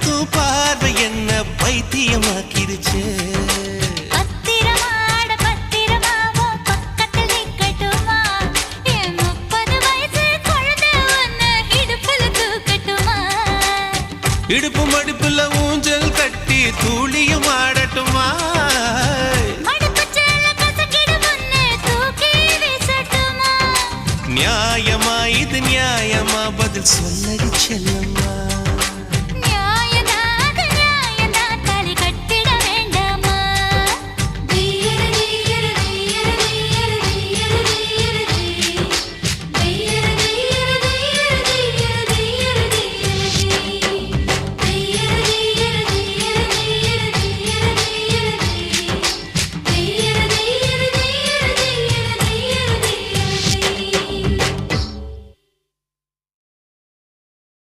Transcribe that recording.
மயக்கும் பார்வை என்ன பைத்தியமாக்கிருச்சு. இடுப்பு மடுப்புல ஊஞ்சல் கட்டி தூளியும் ஆடட்டுமா? நியாயமா இது நியாயமா? பதில் சொல்லடி செல்ல.